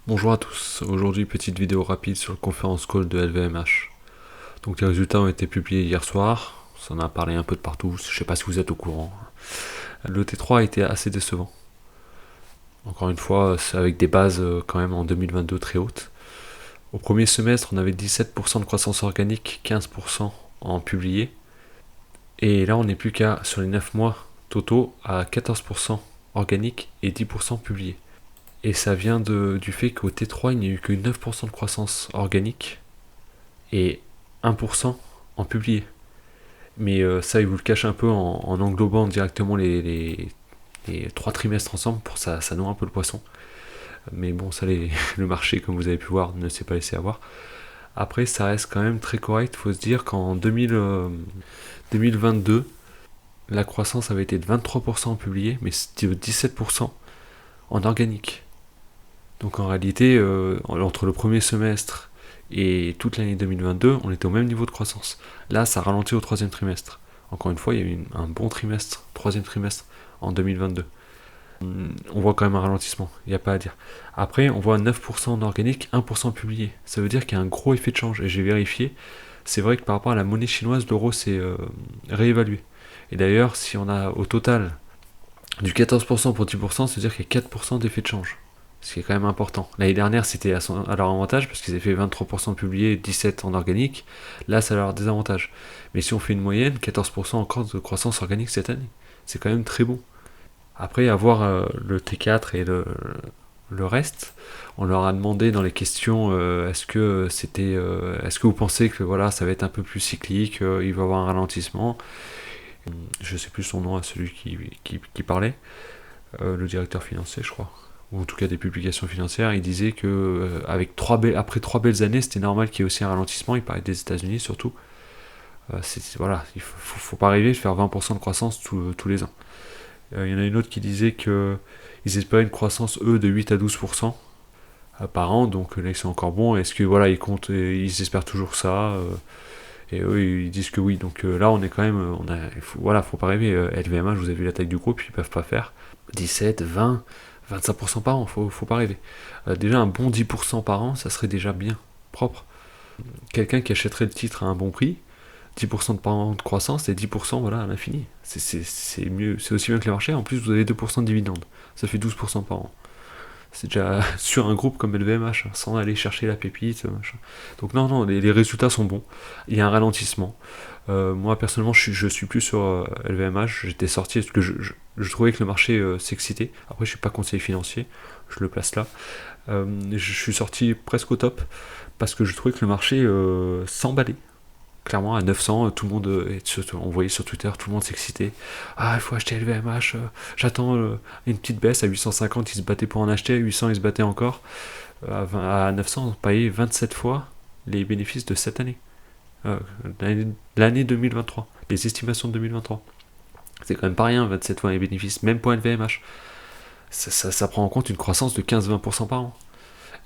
Bonjour à tous, aujourd'hui petite vidéo rapide sur le conference call de LVMH. Donc les résultats ont été publiés hier soir, ça en a parlé un peu de partout, je sais pas si vous êtes au courant. Le T3 a été assez décevant. Encore une fois, c'est avec des bases quand même en 2022 très hautes. Au premier semestre, on avait 17% de croissance organique, 15% en publié. Et là, on n'est plus qu'à, sur les 9 mois totaux, à 14% organique et 10% publié. Et ça vient du fait qu'au T3, il n'y a eu que 9% de croissance organique et 1% en publié. Mais ça, il vous le cache un peu en englobant directement les 3 trimestres ensemble, pour ça noie un peu le poisson. Mais bon, ça, le marché, comme vous avez pu voir, ne s'est pas laissé avoir. Après, ça reste quand même très correct. Il faut se dire qu'en 2022, la croissance avait été de 23% en publié, mais c'était de 17% en organique. Donc en réalité, entre le premier semestre et toute l'année 2022, on était au même niveau de croissance. Là, ça ralentit au troisième trimestre. Encore une fois, il y a eu un bon trimestre, troisième trimestre en 2022. On voit quand même un ralentissement, il n'y a pas à dire. Après, on voit 9% en organique, 1% publié. Ça veut dire qu'il y a un gros effet de change. Et j'ai vérifié, c'est vrai que par rapport à la monnaie chinoise, l'euro s'est réévalué. Et d'ailleurs, si on a au total du 14% pour 10%, ça veut dire qu'il y a 4% d'effet de change. Ce qui est quand même important. L'année dernière, c'était à leur avantage parce qu'ils avaient fait 23% publié, 17% en organique. Là, ça a leur désavantage. Mais si on fait une moyenne, 14% encore de croissance organique cette année. C'est quand même très bon. Après avoir le T4 et le reste, on leur a demandé dans les questions est-ce que vous pensez que voilà, ça va être un peu plus cyclique, il va y avoir un ralentissement. Je sais plus son nom à celui qui parlait, le directeur financier, je crois, ou en tout cas des publications financières. Il disait que après 3 belles années, c'était normal qu'il y ait aussi un ralentissement. Il parlait des États-Unis surtout. Voilà, faut pas arriver à faire 20% de croissance tous les ans. Il y en a une autre qui disait qu'ils espéraient une croissance, eux, de 8 à 12% par an, donc là ils sont encore bons. Est-ce que voilà, ils espèrent toujours ça et eux ils disent que oui. Donc là on est quand même, faut pas rêver. LVMH, vous avez vu la taille du groupe, ils peuvent pas faire 17, 20, 25% par an, faut pas rêver. Déjà un bon 10% par an, ça serait déjà bien, propre. Quelqu'un qui achèterait le titre à un bon prix, 10% de par an de croissance et 10% voilà, à l'infini. C'est mieux, c'est aussi bien que le marché. En plus, vous avez 2% de dividendes. Ça fait 12% par an. C'est déjà sur un groupe comme LVMH, sans aller chercher la pépite. Machin. Donc non, non, les résultats sont bons. Il y a un ralentissement. Moi, personnellement, je suis plus sur LVMH. J'étais sorti parce que je trouvais que le marché s'excitait. Après, je suis pas conseiller financier. Je le place là. Je suis sorti presque au top parce que je trouvais que le marché s'emballait clairement à 900, tout le monde, on voyait sur Twitter, tout le monde s'excitait. Ah, il faut acheter LVMH, j'attends une petite baisse à 850, ils se battaient pour en acheter, à 800, ils se battaient encore. À 900, on payait 27 fois les bénéfices de cette année. Euh, L'année 2023, les estimations de 2023. C'est quand même pas rien, 27 fois les bénéfices, même pour LVMH. Ça prend en compte une croissance de 15-20% par an.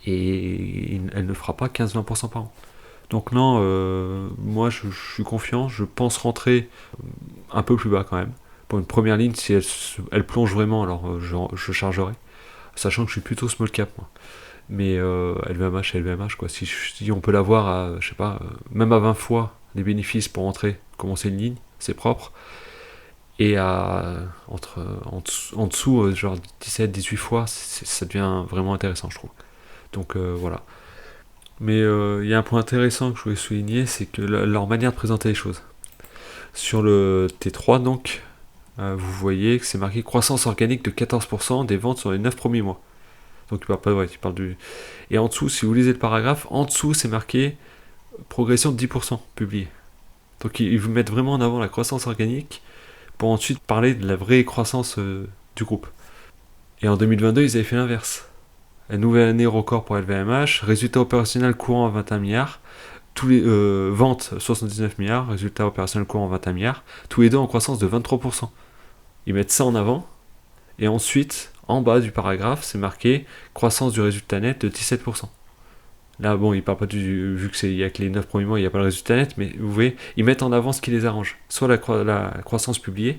Et elle ne fera pas 15-20% par an. Donc non, moi je suis confiant, je pense rentrer un peu plus bas quand même. Pour une première ligne, si elle plonge vraiment, alors je chargerai. Sachant que je suis plutôt small cap, moi. Mais LVMH, quoi. Si on peut l'avoir à, je sais pas, même à 20 fois les bénéfices pour entrer, commencer une ligne, c'est propre. Et en dessous, genre 17-18 fois, ça devient vraiment intéressant, je trouve. Donc voilà. Mais il y a un point intéressant que je voulais souligner, c'est que leur manière de présenter les choses. Sur le T3, donc, vous voyez que c'est marqué croissance organique de 14% des ventes sur les 9 premiers mois. Donc il parle pas, ouais, il parle du. Et en dessous, si vous lisez le paragraphe, en dessous c'est marqué progression de 10% publié. Donc ils vous mettent vraiment en avant la croissance organique pour ensuite parler de la vraie croissance du groupe. Et en 2022, ils avaient fait l'inverse. La nouvelle année record pour LVMH, résultat opérationnel courant à 21 milliards, tous les ventes 79 milliards, résultat opérationnel courant 21 milliards, tous les deux en croissance de 23%. Ils mettent ça en avant, et ensuite, en bas du paragraphe, c'est marqué croissance du résultat net de 17%. Là, bon, ils parlent pas vu que il y a que les 9 premiers mois, il n'y a pas le résultat net, mais vous voyez, ils mettent en avant ce qui les arrange. Soit la croissance publiée,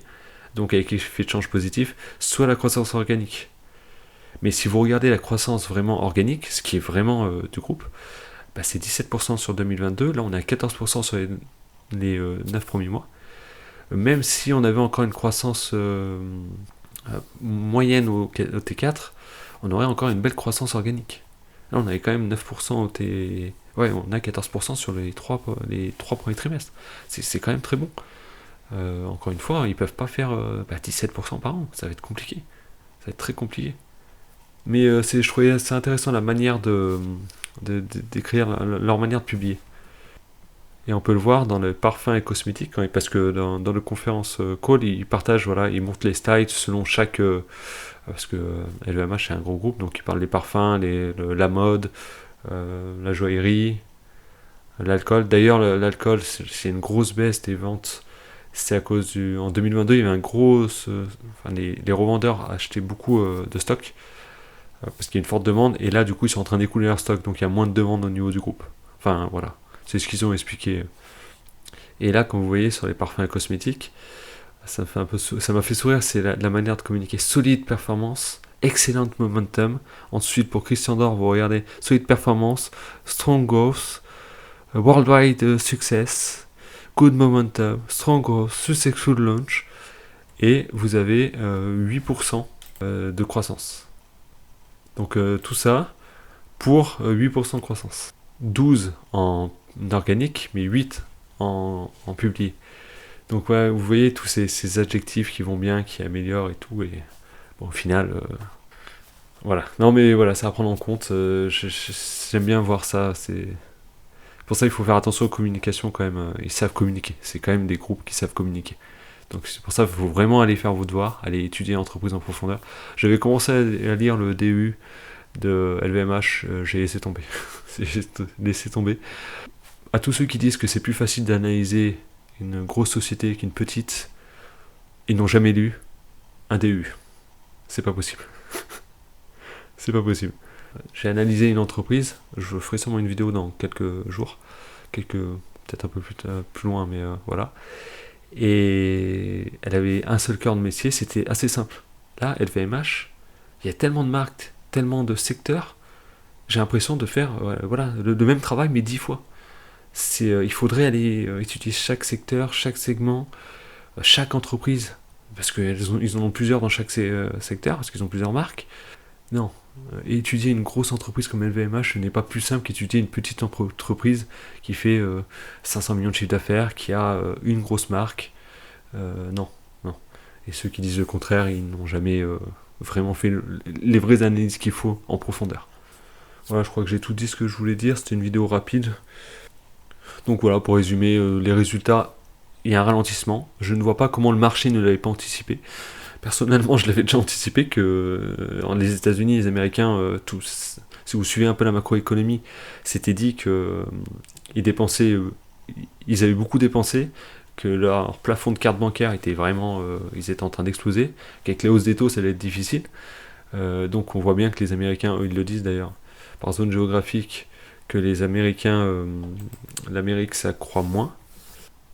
donc avec l'effet de change positif, soit la croissance organique. Mais si vous regardez la croissance vraiment organique, ce qui est vraiment du groupe, c'est 17% sur 2022. Là, on est à 14% sur les 9 premiers mois. Même si on avait encore une croissance moyenne au T4, on aurait encore une belle croissance organique. Là, on avait quand même 9% au T... Ouais, on a 14% sur les 3 premiers trimestres. C'est quand même très bon. Encore une fois, ils peuvent pas faire 17% par an. Ça va être compliqué. Ça va être très compliqué. Mais je trouvais assez intéressant la manière d'écrire, leur manière de publier. Et on peut le voir dans les parfums et cosmétiques, parce que dans le conférence call, ils partagent, voilà, ils montrent les styles selon chaque... parce que LVMH c'est un gros groupe, donc ils parlent des parfums, la mode, la joaillerie, l'alcool. D'ailleurs, l'alcool, c'est une grosse baisse des ventes. C'est à cause en 2022, il y avait un gros... les revendeurs achetaient beaucoup de stock, parce qu'il y a une forte demande, et là, du coup, ils sont en train d'écouler leur stock, donc il y a moins de demande au niveau du groupe. Enfin, voilà. C'est ce qu'ils ont expliqué. Et là, comme vous voyez sur les parfums et cosmétiques, ça m'a fait sourire, c'est la manière de communiquer. Solide performance, excellent momentum. Ensuite, pour Christian Dior, vous regardez solide performance, strong growth, worldwide success, good momentum, strong growth, successful launch. Et vous avez 8% de croissance. Donc tout ça pour 8% de croissance. 12 en organique, mais 8 en publié. Donc ouais, vous voyez tous ces adjectifs qui vont bien, qui améliorent et tout, et bon, au final, voilà. Non mais voilà, ça à prendre en compte, j'aime bien voir ça, c'est... Pour ça il faut faire attention aux communications quand même, ils savent communiquer, c'est quand même des groupes qui savent communiquer. Donc c'est pour ça qu'il faut vraiment aller faire vos devoirs, aller étudier l'entreprise en profondeur. J'avais commencé à lire le DU de LVMH, j'ai laissé tomber. J'ai laissé tomber. À tous ceux qui disent que c'est plus facile d'analyser une grosse société qu'une petite, ils n'ont jamais lu un DU. C'est pas possible. C'est pas possible. J'ai analysé une entreprise, je ferai sûrement une vidéo dans quelques jours, peut-être un peu plus loin, mais voilà. Et elle avait un seul cœur de métier, c'était assez simple. Là, LVMH, il y a tellement de marques, tellement de secteurs, j'ai l'impression de faire voilà, le même travail, mais 10 fois. Il faudrait aller étudier chaque secteur, chaque segment, chaque entreprise, parce qu'ils en ont plusieurs dans chaque secteur, parce qu'ils ont plusieurs marques. Non, étudier une grosse entreprise comme LVMH, ce n'est pas plus simple qu'étudier une petite entreprise qui fait 500 millions de chiffre d'affaires, qui a une grosse marque. Non. Et ceux qui disent le contraire, ils n'ont jamais vraiment fait les vraies analyses qu'il faut en profondeur. Voilà, je crois que j'ai tout dit ce que je voulais dire, c'était une vidéo rapide. Donc voilà, pour résumer, les résultats, il y a un ralentissement. Je ne vois pas comment le marché ne l'avait pas anticipé. Personnellement, je l'avais déjà anticipé que les États-Unis, les Américains, tous, si vous suivez un peu la macroéconomie, s'étaient dit que ils avaient beaucoup dépensé, que leur plafond de carte bancaire était vraiment, ils étaient en train d'exploser, qu'avec les hausses des taux, ça allait être difficile. Donc on voit bien que les Américains, eux, ils le disent d'ailleurs, par zone géographique, que les Américains, l'Amérique, ça croît moins.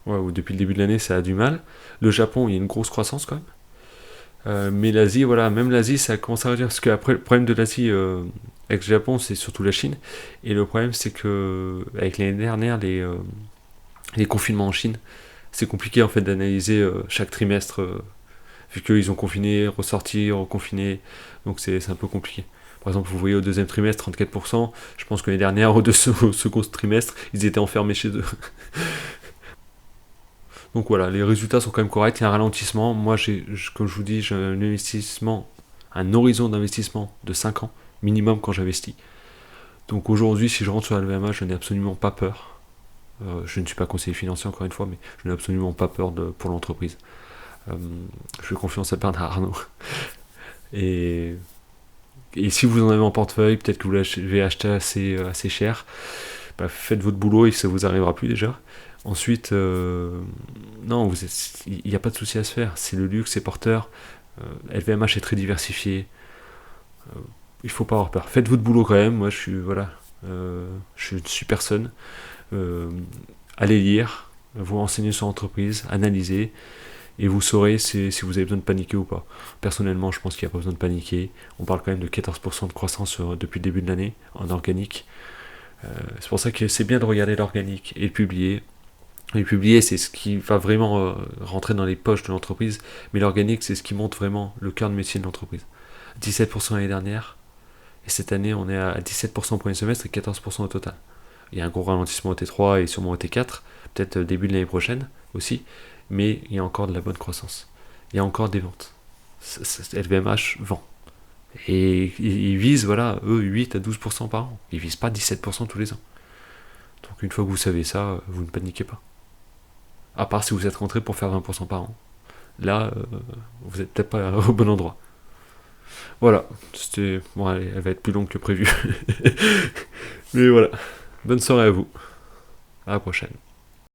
Ouais, ou depuis le début de l'année, ça a du mal. Le Japon, il y a une grosse croissance quand même. Mais l'Asie, voilà, même l'Asie, ça commence à réduire. Parce que après, le problème de l'Asie avec le Japon, c'est surtout la Chine. Et le problème, c'est que avec l'année dernière, les confinements en Chine, c'est compliqué en fait d'analyser chaque trimestre, vu qu'ils ont confiné, ressorti, reconfiné. Donc c'est un peu compliqué. Par exemple, vous voyez au deuxième trimestre, 34%. Je pense que l'année dernière, au second trimestre, ils étaient enfermés chez eux. Donc voilà, les résultats sont quand même corrects. Il y a un ralentissement. Moi, comme je vous dis, j'ai un horizon d'investissement de 5 ans minimum quand j'investis. Donc aujourd'hui, si je rentre sur LVMH, je n'ai absolument pas peur. Je ne suis pas conseiller financier encore une fois, mais je n'ai absolument pas peur pour l'entreprise. Je fais confiance à Bernard Arnault. Et si vous en avez en portefeuille, peut-être que vous l'avez acheté assez cher, faites votre boulot et ça vous arrivera plus déjà. Ensuite, non, il n'y a pas de souci à se faire. C'est le luxe, c'est porteur. LVMH est très diversifié. Il faut pas avoir peur. Faites votre boulot quand même. Moi, je suis personne. Allez lire, vous renseigner sur l'entreprise, analyser. et vous saurez si vous avez besoin de paniquer ou pas. Personnellement, je pense qu'il n'y a pas besoin de paniquer. On parle quand même de 14% de croissance depuis le début de l'année en organique. C'est pour ça que c'est bien de regarder l'organique et le publier. Et publier, c'est ce qui va vraiment rentrer dans les poches de l'entreprise, mais l'organique, c'est ce qui montre vraiment le cœur de métier de l'entreprise. 17% l'année dernière, et cette année, on est à 17% au premier semestre et 14% au total. Il y a un gros ralentissement au T3 et sûrement au T4, peut-être début de l'année prochaine aussi, mais il y a encore de la bonne croissance. Il y a encore des ventes. LVMH vend. Et ils visent, voilà, eux, 8 à 12% par an. Ils visent pas 17% tous les ans. Donc une fois que vous savez ça, vous ne paniquez pas. À part si vous êtes rentré pour faire 20% par an. Là, vous n'êtes peut-être pas au bon endroit. Voilà, c'était. Bon, allez, elle va être plus longue que prévu. Mais voilà. Bonne soirée à vous. À la prochaine.